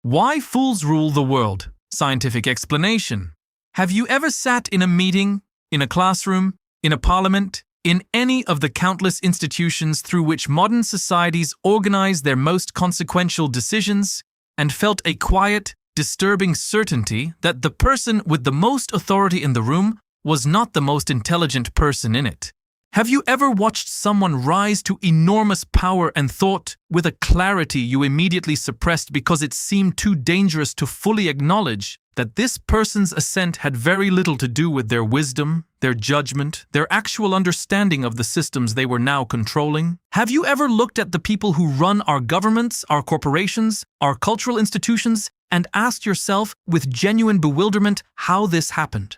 Why fools rule the world? Scientific explanation. Have you ever sat in a meeting, in a classroom, in a parliament, in any of the countless institutions through which modern societies organize their most consequential decisions, and felt a quiet, disturbing certainty that the person with the most authority in the room was not the most intelligent person in it? Have you ever watched someone rise to enormous power and thought, with a clarity you immediately suppressed because it seemed too dangerous to fully acknowledge, that this person's ascent had very little to do with their wisdom, their judgment, their actual understanding of the systems they were now controlling? Have you ever looked at the people who run our governments, our corporations, our cultural institutions, and asked yourself with genuine bewilderment how this happened?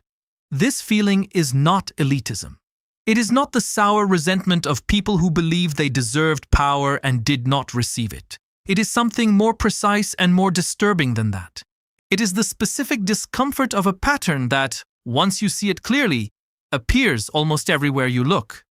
This feeling is not elitism. It is not the sour resentment of people who believed they deserved power and did not receive it. It is something more precise and more disturbing than that. It is the specific discomfort of a pattern that, once you see it clearly, appears almost everywhere you look.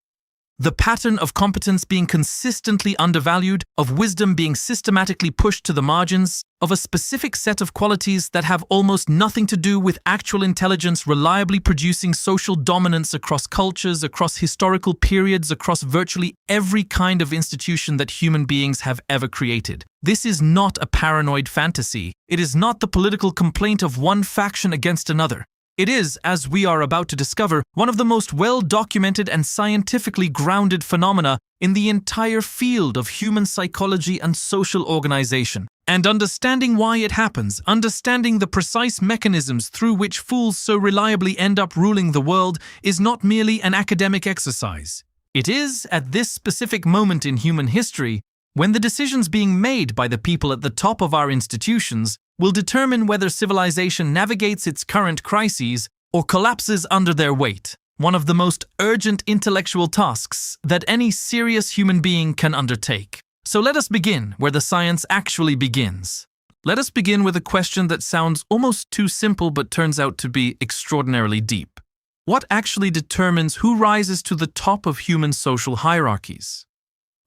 The pattern of competence being consistently undervalued, of wisdom being systematically pushed to the margins, of a specific set of qualities that have almost nothing to do with actual intelligence reliably producing social dominance across cultures, across historical periods, across virtually every kind of institution that human beings have ever created. This is not a paranoid fantasy. It is not the political complaint of one faction against another. It is, as we are about to discover, one of the most well-documented and scientifically grounded phenomena in the entire field of human psychology and social organization. And understanding why it happens, understanding the precise mechanisms through which fools so reliably end up ruling the world, is not merely an academic exercise. It is, at this specific moment in human history, when the decisions being made by the people at the top of our institutions will determine whether civilization navigates its current crises or collapses under their weight, one of the most urgent intellectual tasks that any serious human being can undertake. So let us begin where the science actually begins. Let us begin with a question that sounds almost too simple but turns out to be extraordinarily deep. What actually determines who rises to the top of human social hierarchies?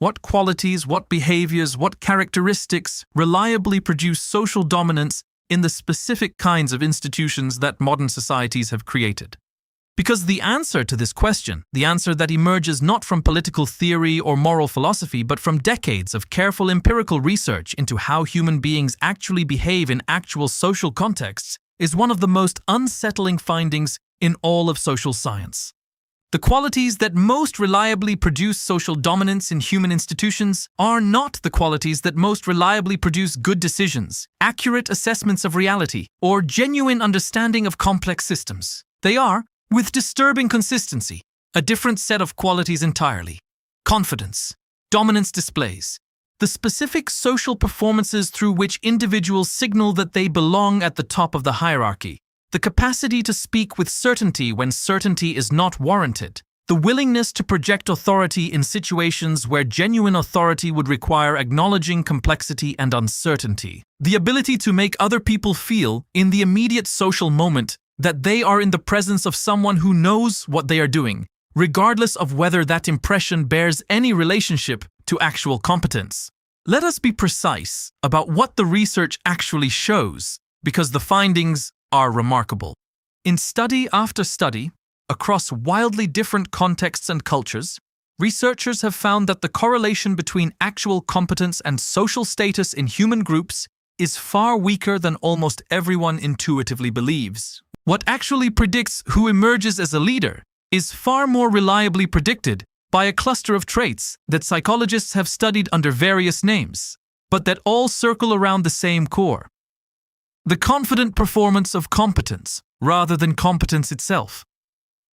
What qualities, what behaviors, what characteristics reliably produce social dominance in the specific kinds of institutions that modern societies have created? Because the answer to this question, the answer that emerges not from political theory or moral philosophy, but from decades of careful empirical research into how human beings actually behave in actual social contexts, is one of the most unsettling findings in all of social science. The qualities that most reliably produce social dominance in human institutions are not the qualities that most reliably produce good decisions, accurate assessments of reality, or genuine understanding of complex systems. They are, with disturbing consistency, a different set of qualities entirely. Confidence, dominance displays, the specific social performances through which individuals signal that they belong at the top of the hierarchy. The capacity to speak with certainty when certainty is not warranted. The willingness to project authority in situations where genuine authority would require acknowledging complexity and uncertainty. The ability to make other people feel, in the immediate social moment, that they are in the presence of someone who knows what they are doing, regardless of whether that impression bears any relationship to actual competence. Let us be precise about what the research actually shows, because the findings are remarkable. In study after study, across wildly different contexts and cultures, researchers have found that the correlation between actual competence and social status in human groups is far weaker than almost everyone intuitively believes. What actually predicts who emerges as a leader is far more reliably predicted by a cluster of traits that psychologists have studied under various names, but that all circle around the same core. The confident performance of competence, rather than competence itself.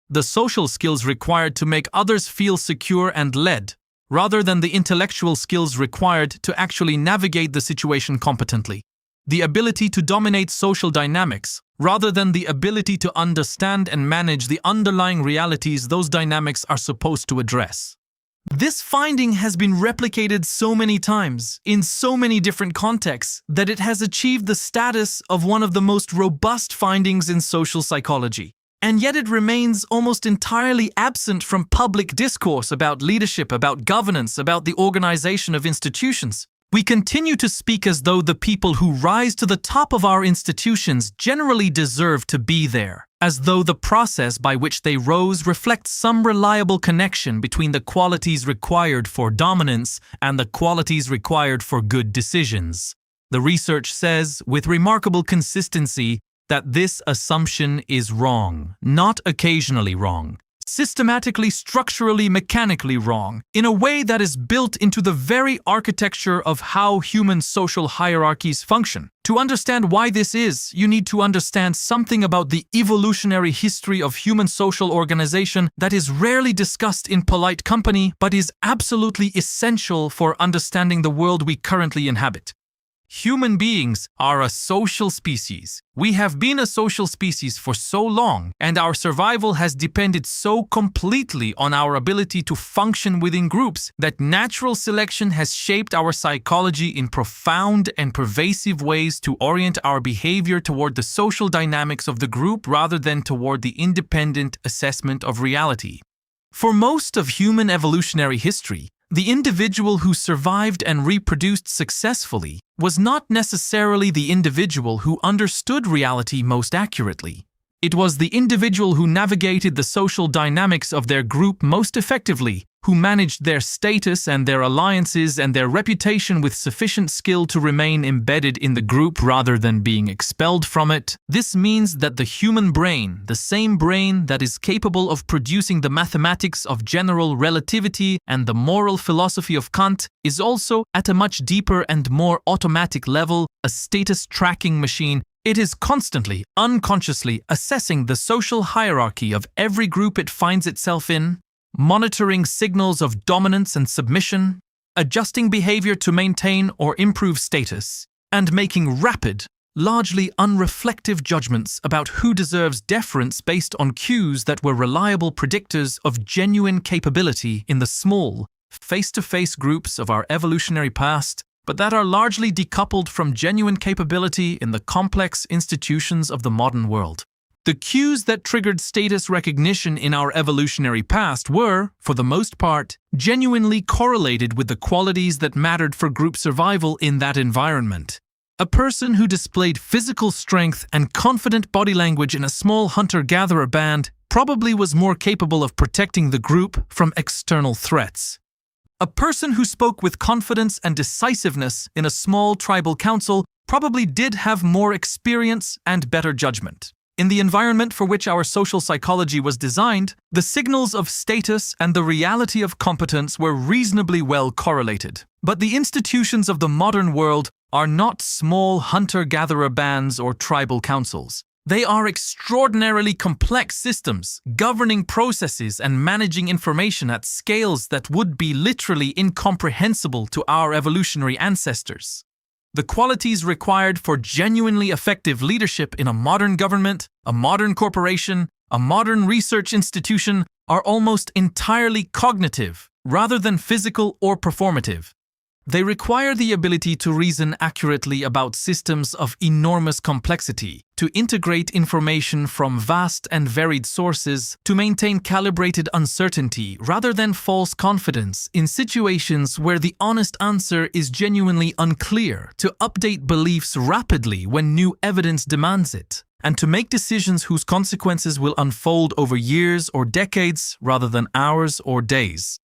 The social skills required to make others feel secure and led, rather than the intellectual skills required to actually navigate the situation competently. The ability to dominate social dynamics, rather than the ability to understand and manage the underlying realities those dynamics are supposed to address. This finding has been replicated so many times, in so many different contexts, that it has achieved the status of one of the most robust findings in social psychology. And yet it remains almost entirely absent from public discourse about leadership, about governance, about the organization of institutions. We continue to speak as though the people who rise to the top of our institutions generally deserve to be there, as though the process by which they rose reflects some reliable connection between the qualities required for dominance and the qualities required for good decisions. The research says, with remarkable consistency, that this assumption is wrong, not occasionally wrong. Systematically, structurally, mechanically wrong, in a way that is built into the very architecture of how human social hierarchies function. To understand why this is, you need to understand something about the evolutionary history of human social organization that is rarely discussed in polite company, but is absolutely essential for understanding the world we currently inhabit. Human beings are a social species. We have been a social species for so long, and our survival has depended so completely on our ability to function within groups that natural selection has shaped our psychology in profound and pervasive ways to orient our behavior toward the social dynamics of the group rather than toward the independent assessment of reality. For most of human evolutionary history, the individual who survived and reproduced successfully was not necessarily the individual who understood reality most accurately. It was the individual who navigated the social dynamics of their group most effectively, who managed their status and their alliances and their reputation with sufficient skill to remain embedded in the group rather than being expelled from it. This means that the human brain, the same brain that is capable of producing the mathematics of general relativity and the moral philosophy of Kant, is also, at a much deeper and more automatic level, a status tracking machine. It is constantly, unconsciously assessing the social hierarchy of every group it finds itself in, monitoring signals of dominance and submission, adjusting behavior to maintain or improve status, and making rapid, largely unreflective judgments about who deserves deference based on cues that were reliable predictors of genuine capability in the small, face-to-face groups of our evolutionary past, but that are largely decoupled from genuine capability in the complex institutions of the modern world. The cues that triggered status recognition in our evolutionary past were, for the most part, genuinely correlated with the qualities that mattered for group survival in that environment. A person who displayed physical strength and confident body language in a small hunter-gatherer band probably was more capable of protecting the group from external threats. A person who spoke with confidence and decisiveness in a small tribal council probably did have more experience and better judgment. In the environment for which our social psychology was designed, the signals of status and the reality of competence were reasonably well correlated. But the institutions of the modern world are not small hunter-gatherer bands or tribal councils. They are extraordinarily complex systems, governing processes and managing information at scales that would be literally incomprehensible to our evolutionary ancestors. The qualities required for genuinely effective leadership in a modern government, a modern corporation, a modern research institution are almost entirely cognitive, rather than physical or performative. They require the ability to reason accurately about systems of enormous complexity, to integrate information from vast and varied sources, to maintain calibrated uncertainty rather than false confidence in situations where the honest answer is genuinely unclear, to update beliefs rapidly when new evidence demands it, and to make decisions whose consequences will unfold over years or decades rather than hours or days.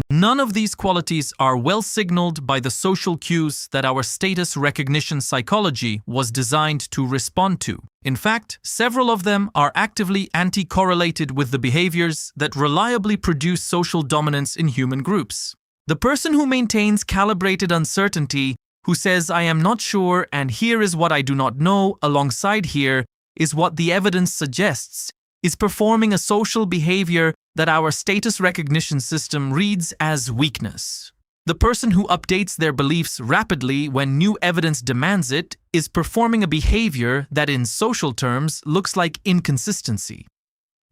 None of these qualities are well signaled by the social cues that our status recognition psychology was designed to respond to. In fact, several of them are actively anti-correlated with the behaviors that reliably produce social dominance in human groups. The person who maintains calibrated uncertainty, who says, "I am not sure and here is what I do not know," alongside "here is what the evidence suggests," is performing a social behavior that our status recognition system reads as weakness. The person who updates their beliefs rapidly when new evidence demands it is performing a behavior that in social terms looks like inconsistency.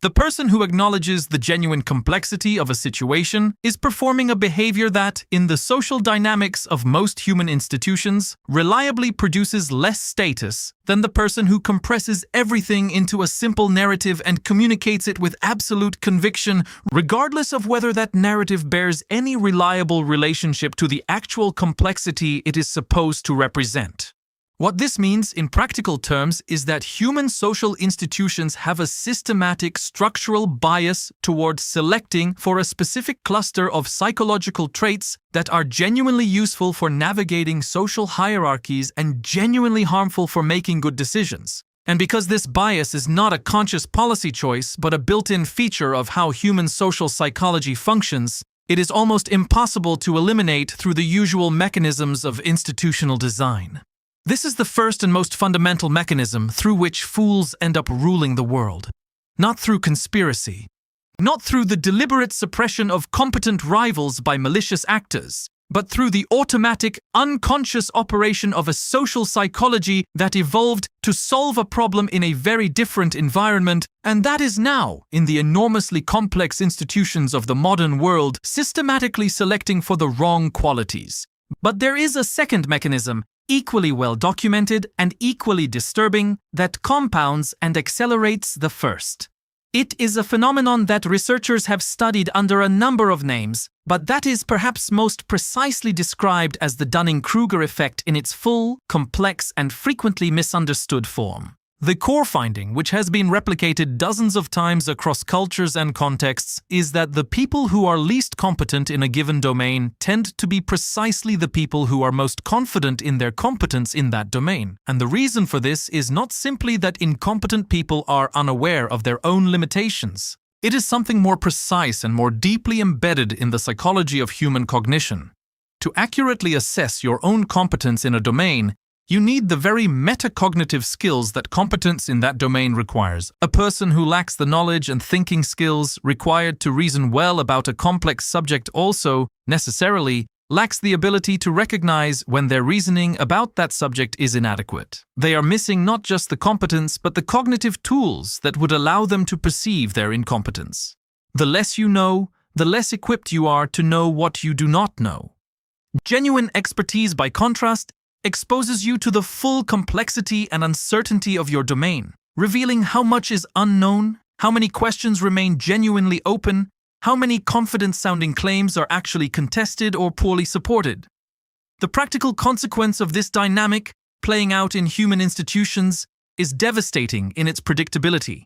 The person who acknowledges the genuine complexity of a situation is performing a behavior that, in the social dynamics of most human institutions, reliably produces less status than the person who compresses everything into a simple narrative and communicates it with absolute conviction, regardless of whether that narrative bears any reliable relationship to the actual complexity it is supposed to represent. What this means in practical terms is that human social institutions have a systematic structural bias towards selecting for a specific cluster of psychological traits that are genuinely useful for navigating social hierarchies and genuinely harmful for making good decisions. And because this bias is not a conscious policy choice but a built-in feature of how human social psychology functions, it is almost impossible to eliminate through the usual mechanisms of institutional design. This is the first and most fundamental mechanism through which fools end up ruling the world. Not through conspiracy, not through the deliberate suppression of competent rivals by malicious actors, but through the automatic, unconscious operation of a social psychology that evolved to solve a problem in a very different environment, and that is now, in the enormously complex institutions of the modern world, systematically selecting for the wrong qualities. But there is a second mechanism, equally well documented and equally disturbing, that compounds and accelerates the first. It is a phenomenon that researchers have studied under a number of names, but that is perhaps most precisely described as the Dunning-Kruger effect in its full, complex, and frequently misunderstood form. The core finding, which has been replicated dozens of times across cultures and contexts, is that the people who are least competent in a given domain tend to be precisely the people who are most confident in their competence in that domain. And the reason for this is not simply that incompetent people are unaware of their own limitations. It is something more precise and more deeply embedded in the psychology of human cognition. To accurately assess your own competence in a domain, you need the very metacognitive skills that competence in that domain requires. A person who lacks the knowledge and thinking skills required to reason well about a complex subject also, necessarily, lacks the ability to recognize when their reasoning about that subject is inadequate. They are missing not just the competence but the cognitive tools that would allow them to perceive their incompetence. The less you know, the less equipped you are to know what you do not know. Genuine expertise, by contrast, exposes you to the full complexity and uncertainty of your domain, revealing how much is unknown, how many questions remain genuinely open, how many confident-sounding claims are actually contested or poorly supported. The practical consequence of this dynamic, playing out in human institutions, is devastating in its predictability.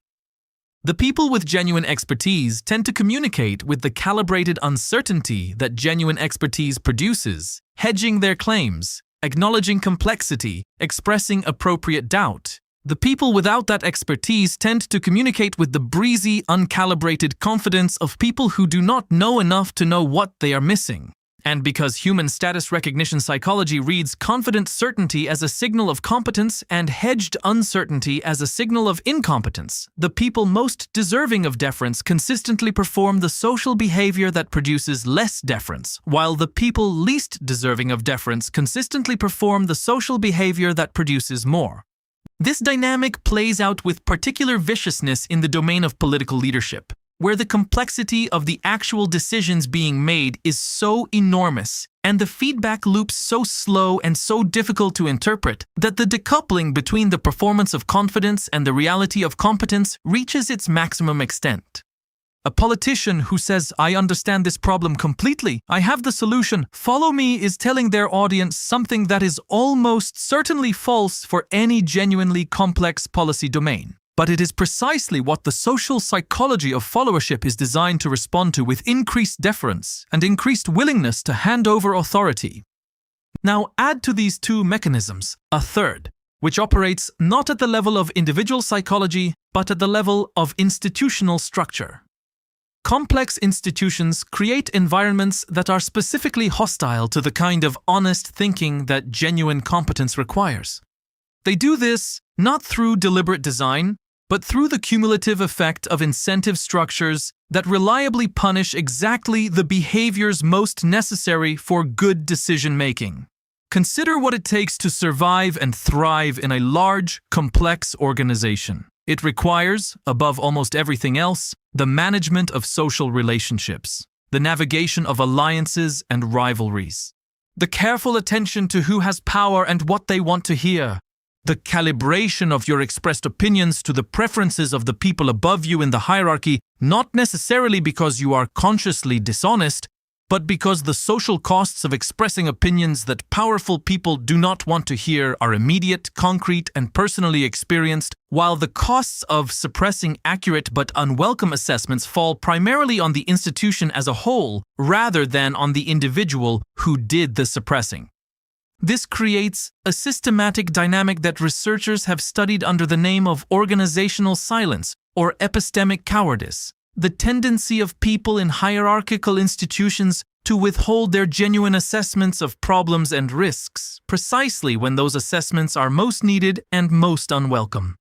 The people with genuine expertise tend to communicate with the calibrated uncertainty that genuine expertise produces, hedging their claims, acknowledging complexity, expressing appropriate doubt. The people without that expertise tend to communicate with the breezy, uncalibrated confidence of people who do not know enough to know what they are missing. And because human status recognition psychology reads confident certainty as a signal of competence and hedged uncertainty as a signal of incompetence, the people most deserving of deference consistently perform the social behavior that produces less deference, while the people least deserving of deference consistently perform the social behavior that produces more. This dynamic plays out with particular viciousness in the domain of political leadership, where the complexity of the actual decisions being made is so enormous and the feedback loops so slow and so difficult to interpret that the decoupling between the performance of confidence and the reality of competence reaches its maximum extent. A politician who says, "I understand this problem completely, I have the solution, follow me," is telling their audience something that is almost certainly false for any genuinely complex policy domain. But it is precisely what the social psychology of followership is designed to respond to with increased deference and increased willingness to hand over authority. Now add to these two mechanisms a third, which operates not at the level of individual psychology, but at the level of institutional structure. Complex institutions create environments that are specifically hostile to the kind of honest thinking that genuine competence requires. They do this not through deliberate design, but through the cumulative effect of incentive structures that reliably punish exactly the behaviors most necessary for good decision-making. Consider what it takes to survive and thrive in a large, complex organization. It requires, above almost everything else, the management of social relationships, the navigation of alliances and rivalries, the careful attention to who has power and what they want to hear, the calibration of your expressed opinions to the preferences of the people above you in the hierarchy, not necessarily because you are consciously dishonest, but because the social costs of expressing opinions that powerful people do not want to hear are immediate, concrete, and personally experienced, while the costs of suppressing accurate but unwelcome assessments fall primarily on the institution as a whole rather than on the individual who did the suppressing. This creates a systematic dynamic that researchers have studied under the name of organizational silence or epistemic cowardice, the tendency of people in hierarchical institutions to withhold their genuine assessments of problems and risks, precisely when those assessments are most needed and most unwelcome.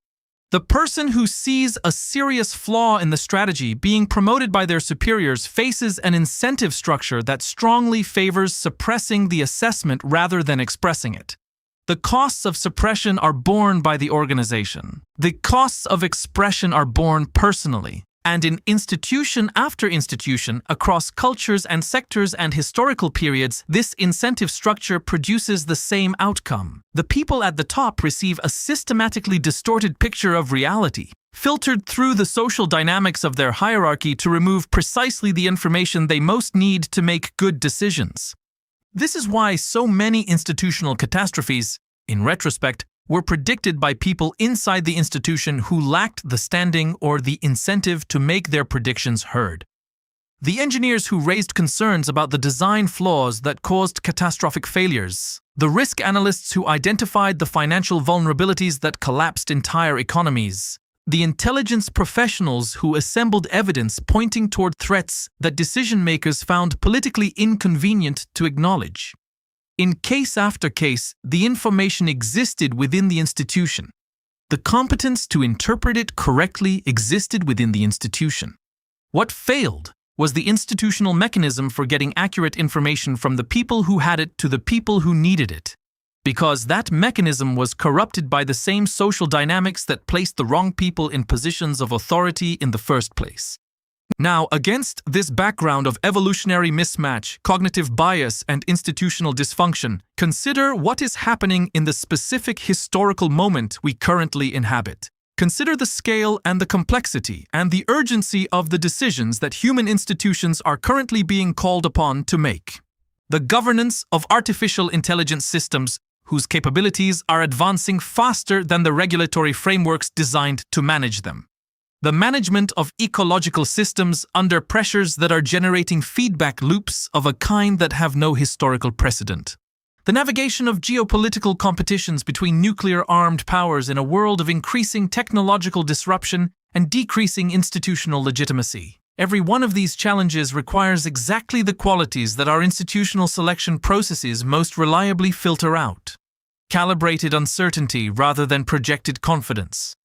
The person who sees a serious flaw in the strategy being promoted by their superiors faces an incentive structure that strongly favors suppressing the assessment rather than expressing it. The costs of suppression are borne by the organization. The costs of expression are borne personally. And in institution after institution, across cultures and sectors and historical periods, this incentive structure produces the same outcome. The people at the top receive a systematically distorted picture of reality, filtered through the social dynamics of their hierarchy to remove precisely the information they most need to make good decisions. This is why so many institutional catastrophes, in retrospect, were predicted by people inside the institution who lacked the standing or the incentive to make their predictions heard. The engineers who raised concerns about the design flaws that caused catastrophic failures, the risk analysts who identified the financial vulnerabilities that collapsed entire economies, the intelligence professionals who assembled evidence pointing toward threats that decision-makers found politically inconvenient to acknowledge. In case after case, the information existed within the institution. The competence to interpret it correctly existed within the institution. What failed was the institutional mechanism for getting accurate information from the people who had it to the people who needed it, because that mechanism was corrupted by the same social dynamics that placed the wrong people in positions of authority in the first place. Now, against this background of evolutionary mismatch, cognitive bias, and institutional dysfunction, consider what is happening in the specific historical moment we currently inhabit. Consider the scale and the complexity and the urgency of the decisions that human institutions are currently being called upon to make. The governance of artificial intelligence systems, whose capabilities are advancing faster than the regulatory frameworks designed to manage them. The management of ecological systems under pressures that are generating feedback loops of a kind that have no historical precedent. The navigation of geopolitical competitions between nuclear-armed powers in a world of increasing technological disruption and decreasing institutional legitimacy. Every one of these challenges requires exactly the qualities that our institutional selection processes most reliably filter out. Calibrated uncertainty rather than projected confidence.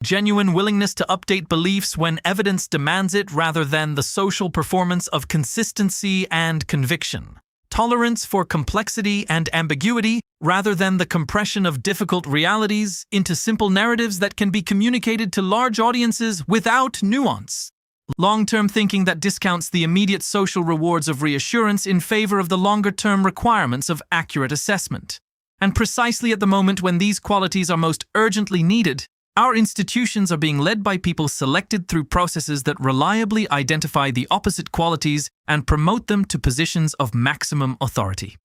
Genuine willingness to update beliefs when evidence demands it rather than the social performance of consistency and conviction. Tolerance for complexity and ambiguity rather than the compression of difficult realities into simple narratives that can be communicated to large audiences without nuance. Long-term thinking that discounts the immediate social rewards of reassurance in favor of the longer-term requirements of accurate assessment. And precisely at the moment when these qualities are most urgently needed, our institutions are being led by people selected through processes that reliably identify the opposite qualities and promote them to positions of maximum authority.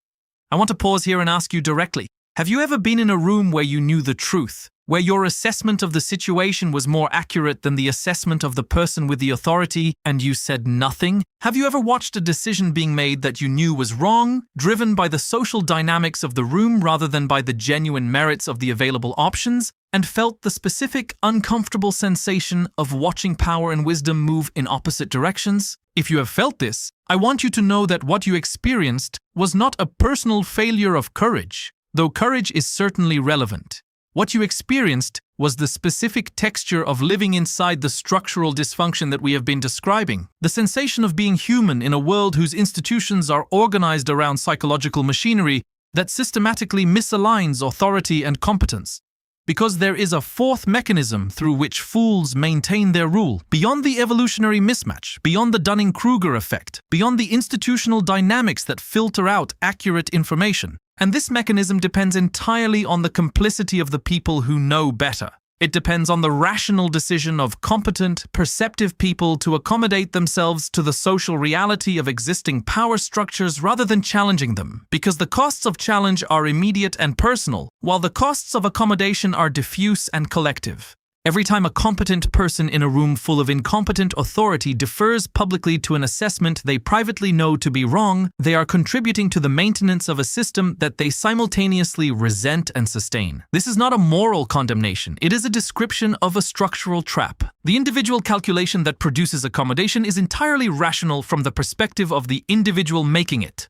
I want to pause here and ask you directly, have you ever been in a room where you knew the truth, where your assessment of the situation was more accurate than the assessment of the person with the authority, and you said nothing? Have you ever watched a decision being made that you knew was wrong, driven by the social dynamics of the room rather than by the genuine merits of the available options, and felt the specific, uncomfortable sensation of watching power and wisdom move in opposite directions? If you have felt this, I want you to know that what you experienced was not a personal failure of courage, though courage is certainly relevant. What you experienced was the specific texture of living inside the structural dysfunction that we have been describing, the sensation of being human in a world whose institutions are organized around psychological machinery that systematically misaligns authority and competence. Because there is a fourth mechanism through which fools maintain their rule, beyond the evolutionary mismatch, beyond the Dunning-Kruger effect, beyond the institutional dynamics that filter out accurate information. And this mechanism depends entirely on the complicity of the people who know better. It depends on the rational decision of competent, perceptive people to accommodate themselves to the social reality of existing power structures rather than challenging them, because the costs of challenge are immediate and personal, while the costs of accommodation are diffuse and collective. Every time a competent person in a room full of incompetent authority defers publicly to an assessment they privately know to be wrong, they are contributing to the maintenance of a system that they simultaneously resent and sustain. This is not a moral condemnation, it is a description of a structural trap. The individual calculation that produces accommodation is entirely rational from the perspective of the individual making it.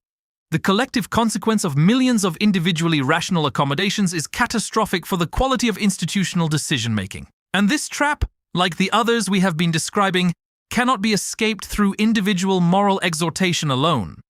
The collective consequence of millions of individually rational accommodations is catastrophic for the quality of institutional decision-making. And this trap, like the others we have been describing, cannot be escaped through individual moral exhortation alone.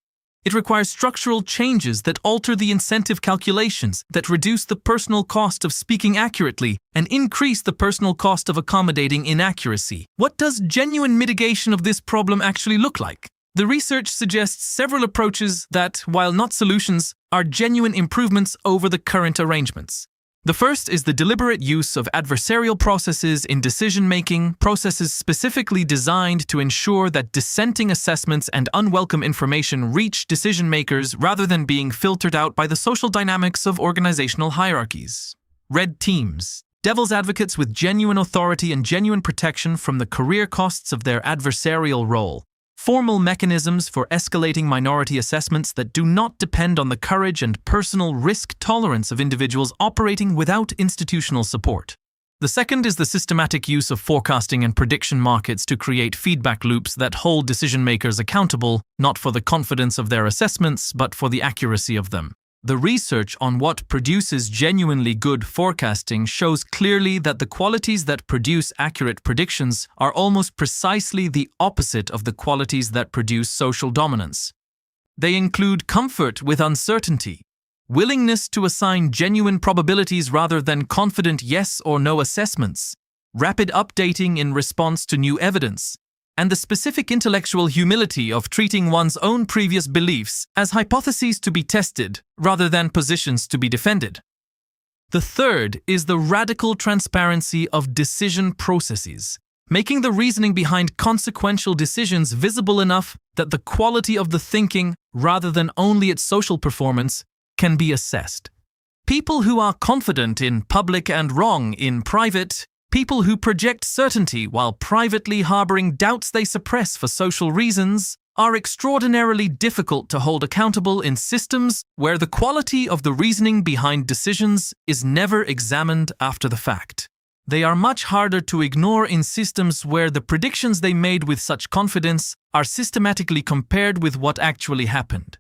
It requires structural changes that alter the incentive calculations, that reduce the personal cost of speaking accurately and increase the personal cost of accommodating inaccuracy. What does genuine mitigation of this problem actually look like? The research suggests several approaches that, while not solutions, are genuine improvements over the current arrangements. The first is the deliberate use of adversarial processes in decision-making, processes specifically designed to ensure that dissenting assessments and unwelcome information reach decision-makers rather than being filtered out by the social dynamics of organizational hierarchies. Red teams, devil's advocates with genuine authority and genuine protection from the career costs of their adversarial role. Formal mechanisms for escalating minority assessments that do not depend on the courage and personal risk tolerance of individuals operating without institutional support. The second is the systematic use of forecasting and prediction markets to create feedback loops that hold decision-makers accountable, not for the confidence of their assessments, but for the accuracy of them. The research on what produces genuinely good forecasting shows clearly that the qualities that produce accurate predictions are almost precisely the opposite of the qualities that produce social dominance. They include comfort with uncertainty, willingness to assign genuine probabilities rather than confident yes or no assessments, rapid updating in response to new evidence, and the specific intellectual humility of treating one's own previous beliefs as hypotheses to be tested rather than positions to be defended. The third is the radical transparency of decision processes, making the reasoning behind consequential decisions visible enough that the quality of the thinking, rather than only its social performance, can be assessed. People who are confident in public and wrong in private, people who project certainty while privately harboring doubts they suppress for social reasons, are extraordinarily difficult to hold accountable in systems where the quality of the reasoning behind decisions is never examined after the fact. They are much harder to ignore in systems where the predictions they made with such confidence are systematically compared with what actually happened.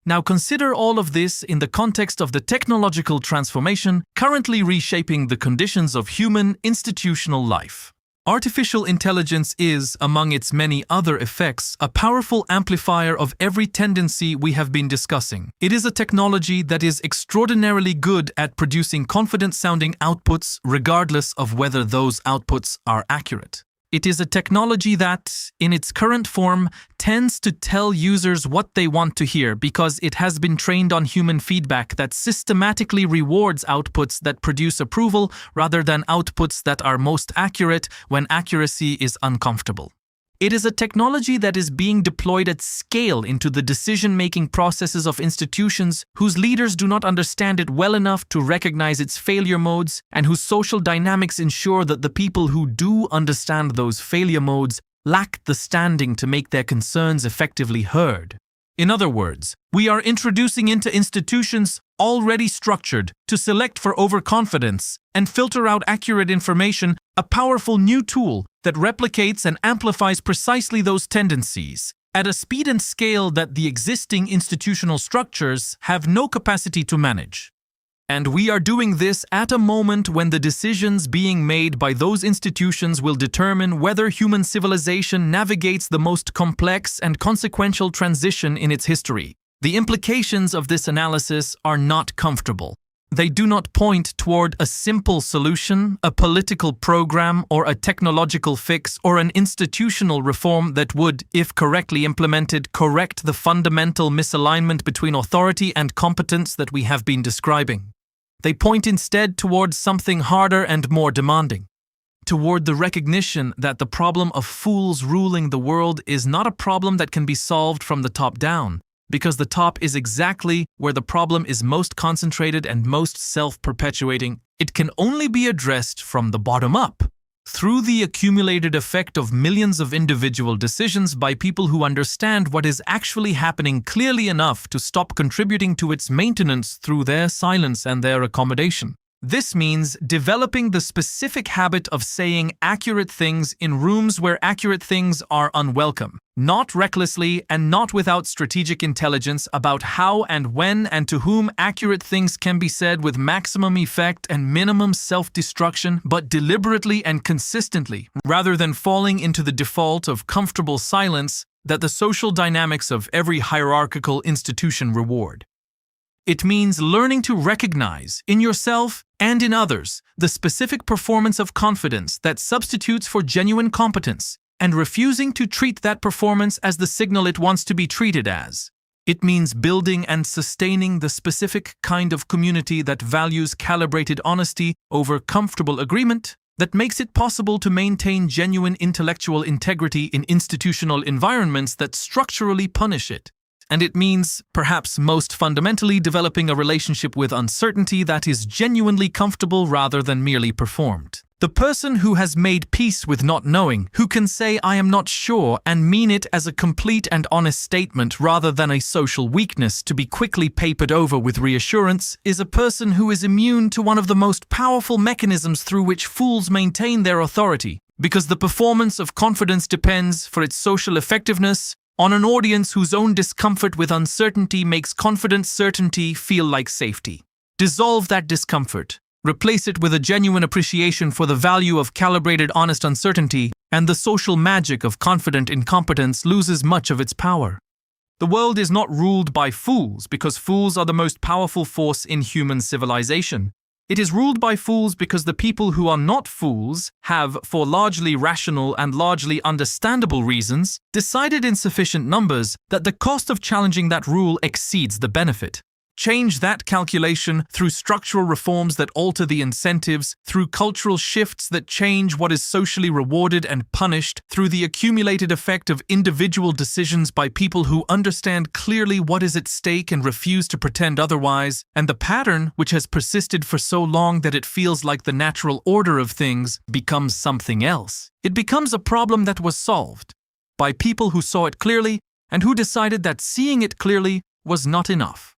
Now consider all of this in the context of the technological transformation currently reshaping the conditions of human institutional life. Artificial intelligence is, among its many other effects, a powerful amplifier of every tendency we have been discussing. It is a technology that is extraordinarily good at producing confident-sounding outputs regardless of whether those outputs are accurate. It is a technology that, in its current form, tends to tell users what they want to hear because it has been trained on human feedback that systematically rewards outputs that produce approval rather than outputs that are most accurate when accuracy is uncomfortable. It is a technology that is being deployed at scale into the decision-making processes of institutions whose leaders do not understand it well enough to recognize its failure modes and whose social dynamics ensure that the people who do understand those failure modes lack the standing to make their concerns effectively heard. In other words, we are introducing into institutions already structured to select for overconfidence and filter out accurate information a powerful new tool that replicates and amplifies precisely those tendencies at a speed and scale that the existing institutional structures have no capacity to manage. And we are doing this at a moment when the decisions being made by those institutions will determine whether human civilization navigates the most complex and consequential transition in its history. The implications of this analysis are not comfortable. They do not point toward a simple solution, a political program, or a technological fix, or an institutional reform that would, if correctly implemented, correct the fundamental misalignment between authority and competence that we have been describing. They point instead towards something harder and more demanding, toward the recognition that the problem of fools ruling the world is not a problem that can be solved from the top down, because the top is exactly where the problem is most concentrated and most self-perpetuating. It can only be addressed from the bottom up, through the accumulated effect of millions of individual decisions by people who understand what is actually happening clearly enough to stop contributing to its maintenance through their silence and their accommodation. This means developing the specific habit of saying accurate things in rooms where accurate things are unwelcome, not recklessly and not without strategic intelligence about how and when and to whom accurate things can be said with maximum effect and minimum self-destruction, but deliberately and consistently, rather than falling into the default of comfortable silence that the social dynamics of every hierarchical institution reward. It means learning to recognize, in yourself and in others, the specific performance of confidence that substitutes for genuine competence, and refusing to treat that performance as the signal it wants to be treated as. It means building and sustaining the specific kind of community that values calibrated honesty over comfortable agreement, that makes it possible to maintain genuine intellectual integrity in institutional environments that structurally punish it. And it means, perhaps most fundamentally, developing a relationship with uncertainty that is genuinely comfortable rather than merely performed. The person who has made peace with not knowing, who can say "I am not sure" and mean it as a complete and honest statement rather than a social weakness to be quickly papered over with reassurance, is a person who is immune to one of the most powerful mechanisms through which fools maintain their authority, because the performance of confidence depends, for its social effectiveness, on an audience whose own discomfort with uncertainty makes confident certainty feel like safety. Dissolve that discomfort. Replace it with a genuine appreciation for the value of calibrated honest uncertainty, and the social magic of confident incompetence loses much of its power. The world is not ruled by fools because fools are the most powerful force in human civilization. It is ruled by fools because the people who are not fools have, for largely rational and largely understandable reasons, decided in sufficient numbers that the cost of challenging that rule exceeds the benefit. Change that calculation through structural reforms that alter the incentives, through cultural shifts that change what is socially rewarded and punished, through the accumulated effect of individual decisions by people who understand clearly what is at stake and refuse to pretend otherwise, and the pattern, which has persisted for so long that it feels like the natural order of things, becomes something else. It becomes a problem that was solved by people who saw it clearly and who decided that seeing it clearly was not enough.